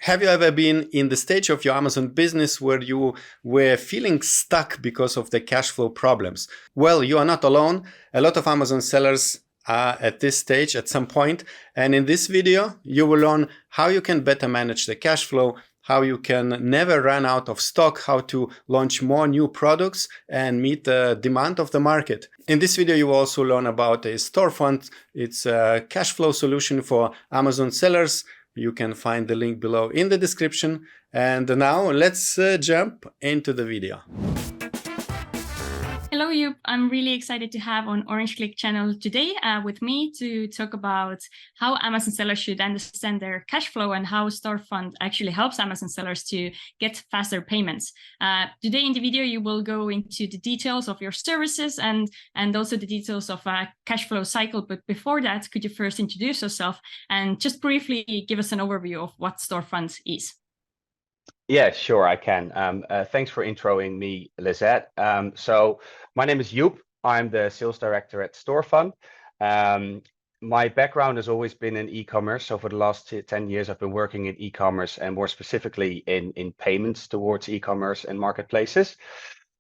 Have you ever been in the stage of your Amazon business where you were feeling stuck because of the cash flow problems? Well, you are not alone. A lot of Amazon sellers are at this stage at some point. And in this video, you will learn how you can better manage the cash flow, how you can never run out of stock, how to launch more new products and meet the demand of the market. In this video, you will also learn about a storefront. It's a cash flow solution for Amazon sellers. You can find the link below in the description. And now let's jump into the video. Hello, Joep. I'm really excited to have on Orange Click channel today with me to talk about how Amazon sellers should understand their cash flow and how Storefront actually helps Amazon sellers to get faster payments. Today in the video, you will go into the details of your services and also the details of a cash flow cycle. But before that, could you first introduce yourself and just briefly give us an overview of what Storefront is? Yeah, sure, I can. Thanks for introing me, Lizette. So my name is Joep. I'm the sales director at Storefront. My background has always been in e-commerce. So for the last 10 years, I've been working in e-commerce and more specifically in payments towards e-commerce and marketplaces.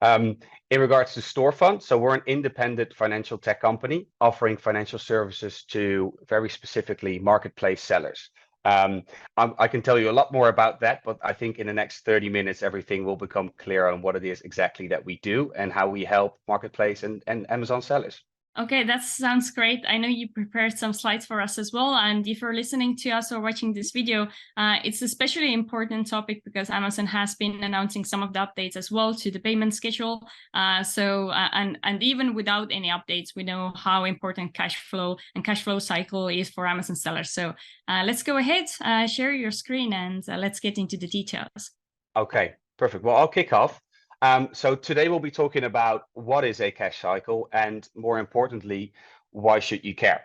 In regards to Storefront, so we're an independent financial tech company offering financial services to very specifically marketplace sellers. I can tell you a lot more about that, but I think in the next 30 minutes, everything will become clear on what it is exactly that we do and how we help marketplace and Amazon sellers. Okay, that sounds great. I know you prepared some slides for us as well. And if you're listening to us or watching this video, it's especially important topic because Amazon has been announcing some of the updates as well to the payment schedule. And even without any updates, we know how important cash flow and cash flow cycle is for Amazon sellers. So let's go ahead, share your screen and let's get into the details. Okay, perfect. Well, I'll kick off. So today we'll be talking about what is a cash cycle and more importantly, why should you care?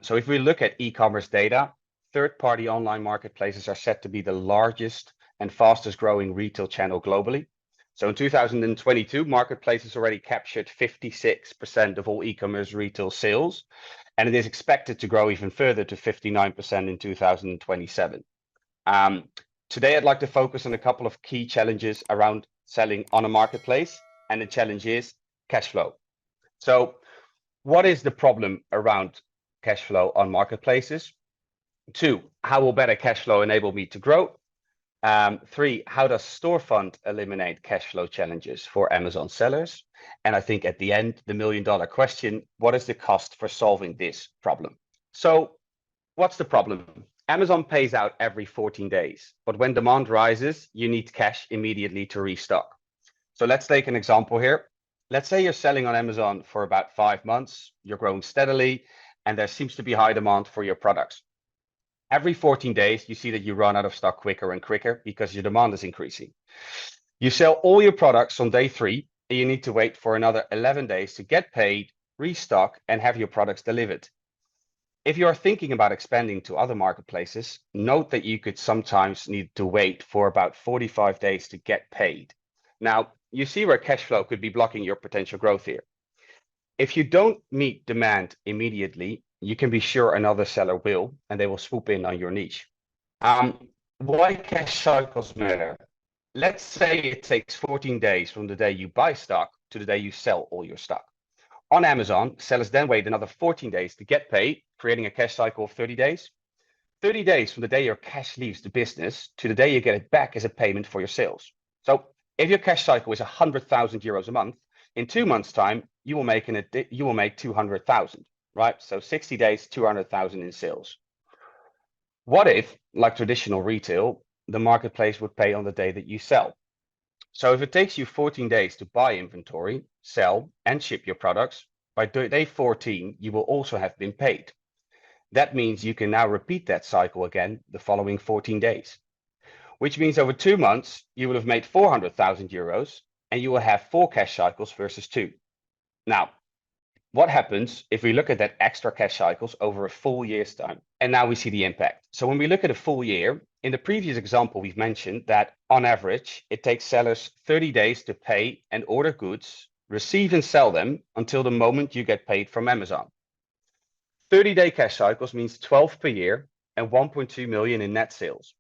So if we look at e-commerce data, third-party online marketplaces are set to be the largest and fastest growing retail channel globally. So in 2022, marketplaces already captured 56% of all e-commerce retail sales, and it is expected to grow even further to 59% in 2027. Today, I'd like to focus on a couple of key challenges around selling on a marketplace, and the challenge is cash flow. So what is the problem around cash flow on marketplaces? 2, how will better cash flow enable me to grow? 3, how does Storefront eliminate cash flow challenges for Amazon sellers? And I think at the end, the million-dollar question, what is the cost for solving this problem? So what's the problem? Amazon pays out every 14 days, but when demand rises, you need cash immediately to restock. So let's take an example here. Let's say you're selling on Amazon for about 5 months, you're growing steadily, and there seems to be high demand for your products. Every 14 days, you see that you run out of stock quicker and quicker because your demand is increasing. You sell all your products on day 3, and you need to wait for another 11 days to get paid, restock, and have your products delivered. If you are thinking about expanding to other marketplaces, note that you could sometimes need to wait for about 45 days to get paid. Now, you see where cash flow could be blocking your potential growth here. If you don't meet demand immediately, you can be sure another seller will, and they will swoop in on your niche. Why cash cycles matter? Let's say it takes 14 days from the day you buy stock to the day you sell all your stock. On Amazon, sellers then wait another 14 days to get paid, creating a cash cycle of 30 days. 30 days from the day your cash leaves the business to the day you get it back as a payment for your sales. So if your cash cycle is 100,000 euros a month, in 2 months' time, you will make 200,000, right? So 60 days, 200,000 in sales. What if, like traditional retail, the marketplace would pay on the day that you sell? So if it takes you 14 days to buy inventory, sell, and ship your products, by day 14, you will also have been paid. That means you can now repeat that cycle again the following 14 days, which means over 2 months, you will have made 400,000 euros and you will have 4 cash cycles versus 2. Now, what happens if we look at that extra cash cycles over a full year's time? And now we see the impact. So when we look at a full year, in the previous example, we've mentioned that on average, it takes sellers 30 days to pay and order goods, receive and sell them until the moment you get paid from Amazon. 30-day cash cycles means 12 per year and 1.2 million in net sales.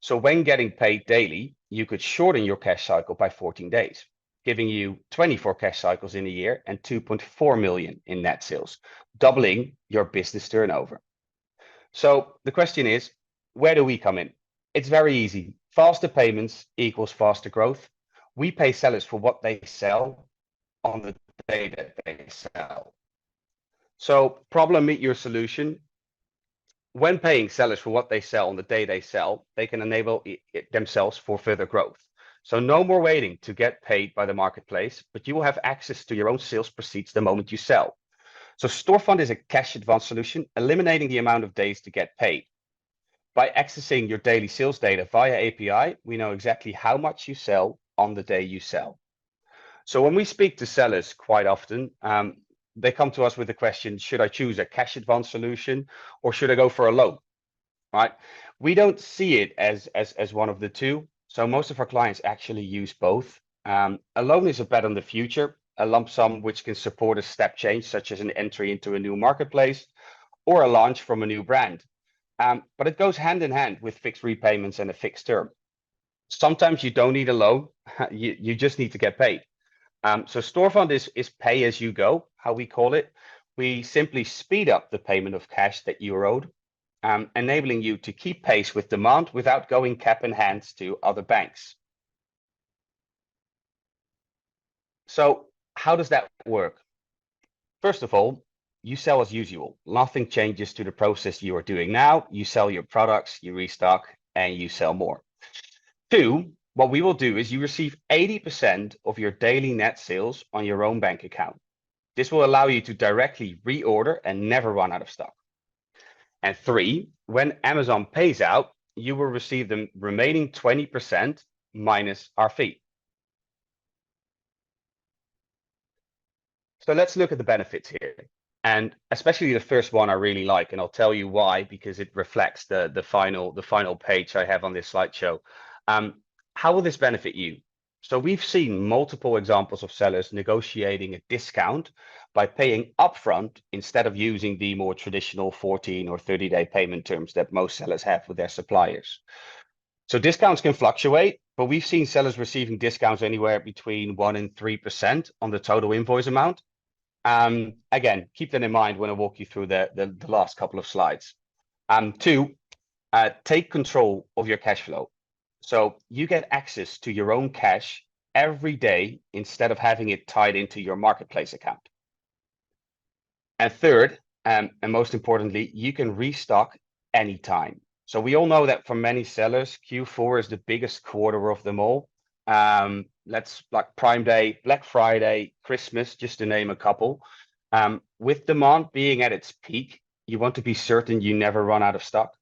So when getting paid daily, you could shorten your cash cycle by 14 days, giving you 24 cash cycles in a year and 2.4 million in net sales, doubling your business turnover. So the question is, where do we come in? It's very easy. Faster payments equals faster growth. We pay sellers for what they sell on the day that they sell. So problem, meet your solution. When paying sellers for what they sell on the day they sell, they can enable themselves for further growth. So no more waiting to get paid by the marketplace, but you will have access to your own sales proceeds the moment you sell. So Storefund is a cash advance solution, eliminating the amount of days to get paid. By accessing your daily sales data via API, we know exactly how much you sell on the day you sell. So when we speak to sellers quite often, they come to us with the question, should I choose a cash advance solution or should I go for a loan? Right? We don't see it as one of the two. So most of our clients actually use both. A loan is a bet on the future, a lump sum which can support a step change, such as an entry into a new marketplace or a launch from a new brand. But it goes hand in hand with fixed repayments and a fixed term. Sometimes you don't need a loan, you just need to get paid. So Storefund is pay as you go, how we call it. We simply speed up the payment of cash that you are owed, enabling you to keep pace with demand without going cap in hands to other banks. So how does that work? First of all, you sell as usual. Nothing changes to the process you are doing now. You sell your products, you restock, and you sell more. 2, what we will do is you receive 80% of your daily net sales on your own bank account. This will allow you to directly reorder and never run out of stock. And 3, when Amazon pays out, you will receive the remaining 20% minus our fee. So let's look at the benefits here. And especially the first one I really like, and I'll tell you why, because it reflects the final page I have on this slideshow. How will this benefit you? So we've seen multiple examples of sellers negotiating a discount by paying upfront instead of using the more traditional 14 or 30-day payment terms that most sellers have with their suppliers. So discounts can fluctuate, but we've seen sellers receiving discounts anywhere between 1 and 3% on the total invoice amount. Again, keep that in mind when I walk you through the last couple of slides. 2, take control of your cash flow. So you get access to your own cash every day instead of having it tied into your marketplace account. And 3rd, and most importantly, you can restock anytime. So we all know that for many sellers, Q4 is the biggest quarter of them all. Like Prime Day, Black Friday, Christmas, just to name a couple. With demand being at its peak, you want to be certain you never run out of stock.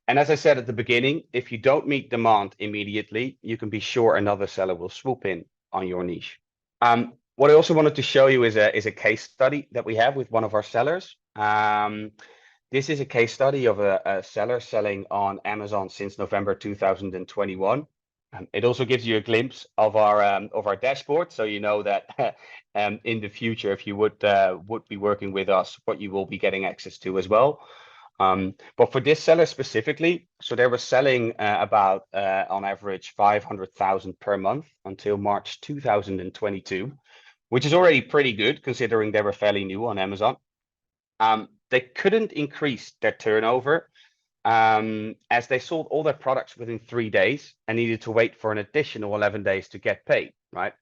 And as I said at the beginning, if you don't meet demand immediately, you can be sure another seller will swoop in on your niche. What I also wanted to show you is a case study that we have with one of our sellers. This is a case study of a seller selling on Amazon since November 2021. It also gives you a glimpse of our dashboard, so you know that in the future, if you would be working with us, what you will be getting access to as well. But for this seller specifically, so they were selling about on average 500,000 per month until March 2022, which is already pretty good considering they were fairly new on Amazon. They couldn't increase their turnover as they sold all their products within 3 days and needed to wait for an additional 11 days to get paid, right?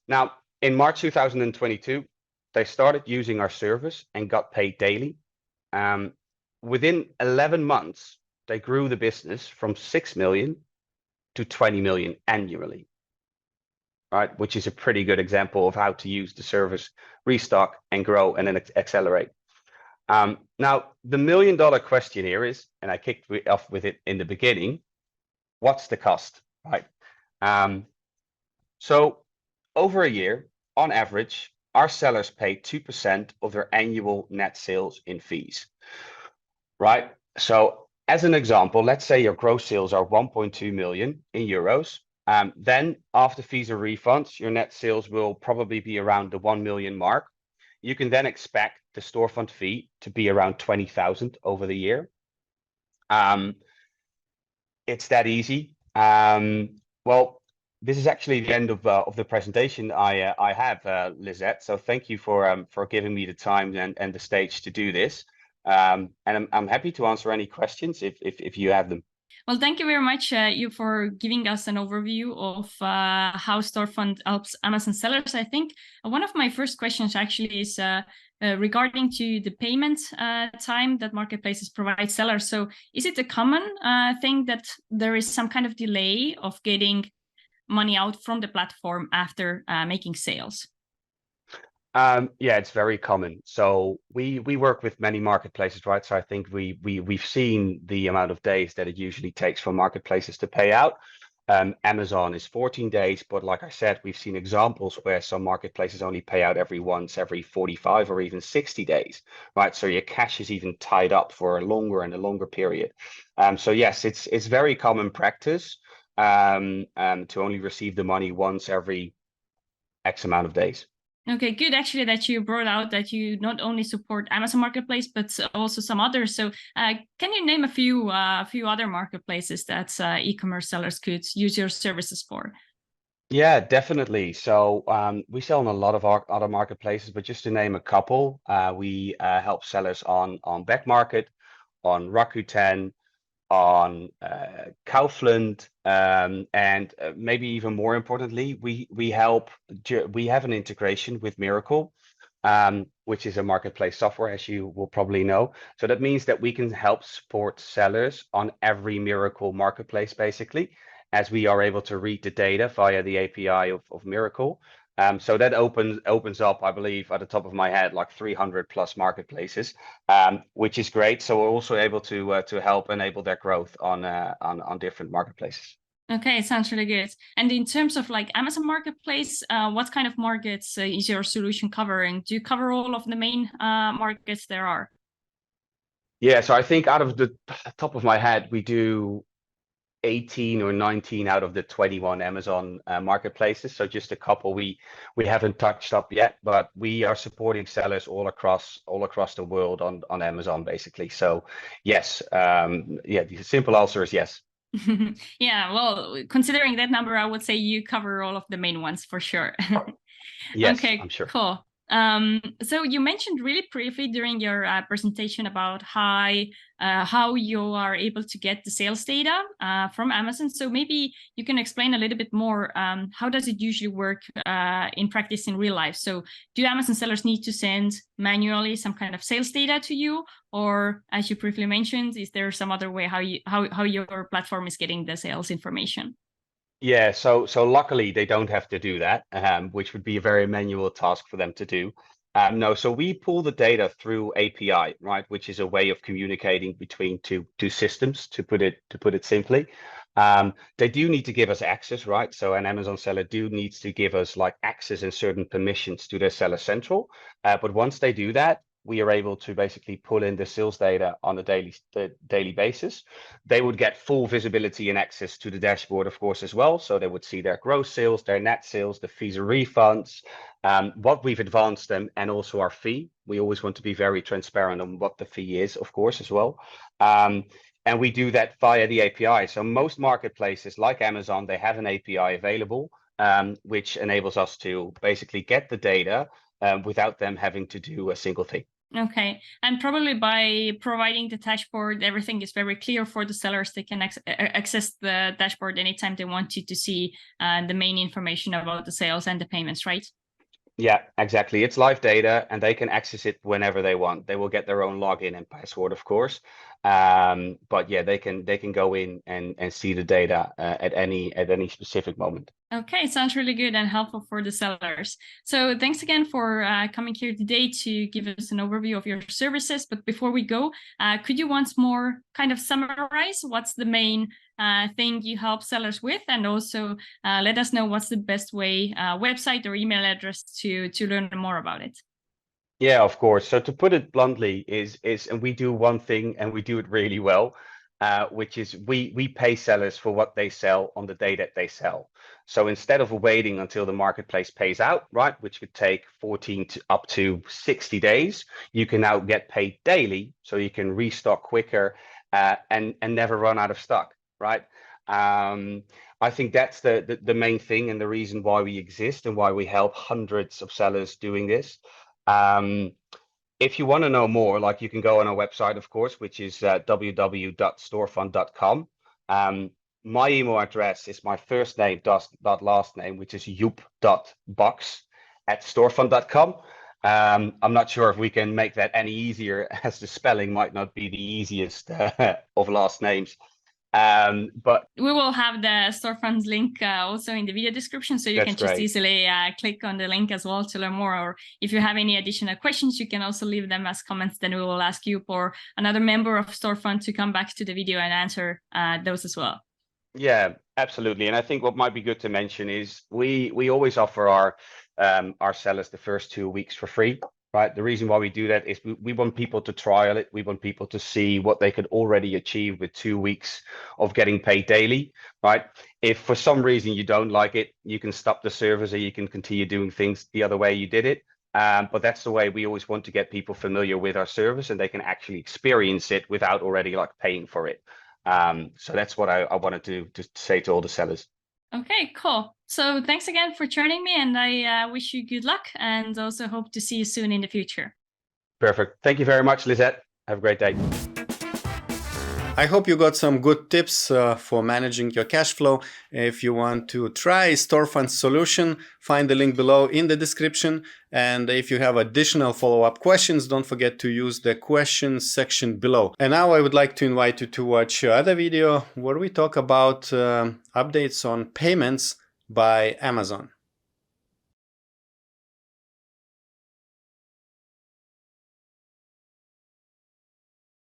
Now, in March 2022, they started using our service and got paid daily. Within 11 months, they grew the business from 6 million to 20 million annually, right? Which is a pretty good example of how to use the service, restock and grow and then accelerate. Now, the $1 million question here is, and I kicked off with it in the beginning, what's the cost, right? So over a year, on average, our sellers pay 2% of their annual net sales in fees, right? So as an example, let's say your gross sales are 1.2 million in euros. Then after fees or refunds, your net sales will probably be around the 1 million mark. You can then expect the Storefund fee to be around 20,000 over the year. It's that easy. Well, this is actually the end of the presentation I have, Lizette. So thank you for giving me the time and the stage to do this. And I'm happy to answer any questions if you have them. Well, thank you very much, you, for giving us an overview of how Storefront helps Amazon sellers. I think one of my first questions actually is regarding to the payment time that marketplaces provide sellers. So is it a common thing that there is some kind of delay of getting money out from the platform after making sales? Yeah, it's very common. So we work with many marketplaces, right? So I think we've seen the amount of days that it usually takes for marketplaces to pay out. Amazon is 14 days, but like I said, we've seen examples where some marketplaces only pay out every 45 or even 60 days, right? So your cash is even tied up for a longer period. So yes, it's very common practice to only receive the money once every X amount of days. Okay, good actually that you brought out that you not only support Amazon Marketplace, but also some others. So can you name a few other marketplaces that e-commerce sellers could use your services for? Yeah, definitely. So we sell on a lot of our other marketplaces, but just to name a couple, we help sellers on Backmarket, on Rakuten, on Kaufland, and maybe even more importantly, we have an integration with Miracle, which is a marketplace software, as you will probably know. So that means that we can help support sellers on every Miracle marketplace, basically, as we are able to read the data via the API of Miracle. So that opens up, I believe, at the top of my head, like 300 plus marketplaces, which is great. So we're also able to help enable their growth on different marketplaces. Okay, sounds really good. And in terms of like Amazon Marketplace, what kind of markets is your solution covering? Do you cover all of the main markets there are? Yeah, so I think out of the top of my head, we do 18 or 19 out of the 21 Amazon marketplaces. So just a couple we haven't touched up yet, but we are supporting sellers all across the world on Amazon, basically. So yes, yeah, the simple answer is yes. Yeah, well, considering that number, I would say you cover all of the main ones for sure. Yes, Okay, I'm sure. cool. So you mentioned really briefly during your presentation about how you are able to get the sales data from Amazon. So maybe you can explain a little bit more. How does it usually work in practice in real life? So do Amazon sellers need to send manually some kind of sales data to you? Or as you briefly mentioned, is there some other way how your platform is getting the sales information? Yeah, so luckily they don't have to do that, which would be a very manual task for them to do. No, so we pull the data through API, right, which is a way of communicating between two systems, to put it simply. They do need to give us access, right? So an Amazon seller needs to give us like access and certain permissions to their Seller Central. But once they do that, we are able to basically pull in the sales data on a daily basis. They would get full visibility and access to the dashboard, of course, as well. So they would see their gross sales, their net sales, the fees and refunds, what we've advanced them, and also our fee. We always want to be very transparent on what the fee is, of course, as well. And we do that via the API. So most marketplaces like Amazon, they have an API available, which enables us to basically get the data without them having to do a single thing. Okay, and probably by providing the dashboard, everything is very clear for the sellers. They can access the dashboard anytime they want to see the main information about the sales and the payments, right? Yeah, exactly. It's live data and they can access it whenever they want. They will get their own login and password, of course. But yeah, they can go in and see the data at any specific moment. Okay, sounds really good and helpful for the sellers. So thanks again for coming here today to give us an overview of your services. But before we go, could you once more kind of summarize what's the main thing you help sellers with, and also let us know what's the best way, website or email address to learn more about it. Yeah, of course. So to put it bluntly, is and we do one thing and we do it really well, which is we pay sellers for what they sell on the day that they sell. So instead of waiting until the marketplace pays out, right, which could take 14 to up to 60 days, you can now get paid daily, so you can restock quicker and never run out of stock. right? I think that's the main thing and the reason why we exist and why we help hundreds of sellers doing this. If you want to know more, like, you can go on our website, of course, which is www.storefront.com. My email address is my first name dot last name, which is joep.box@storefront.com. I'm not sure if we can make that any easier, as the spelling might not be the easiest of last names. But we will have the storefront link also in the video description, so you can just easily click on the link as well to learn more. Or if you have any additional questions, you can also leave them as comments. Then we will ask you or another member of Storefront to come back to the video and answer those as well. Yeah, absolutely. And I think what might be good to mention is we always offer our sellers the first 2 weeks for free. Right. The reason why we do that is we want people to trial it. We want people to see what they could already achieve with 2 weeks of getting paid daily. Right. If for some reason you don't like it, you can stop the service or you can continue doing things the other way you did it. But that's the way we always want to get people familiar with our service, and they can actually experience it without already like paying for it. So that's what I wanted to say to all the sellers. Okay, cool. So thanks again for joining me, and I wish you good luck, and also hope to see you soon in the future. Perfect. Thank you very much, Lisette. Have a great day. I hope you got some good tips for managing your cash flow. If you want to try Storefront's solution, find the link below in the description. And if you have additional follow-up questions, don't forget to use the questions section below. And now I would like to invite you to watch another video where we talk about updates on payments by Amazon.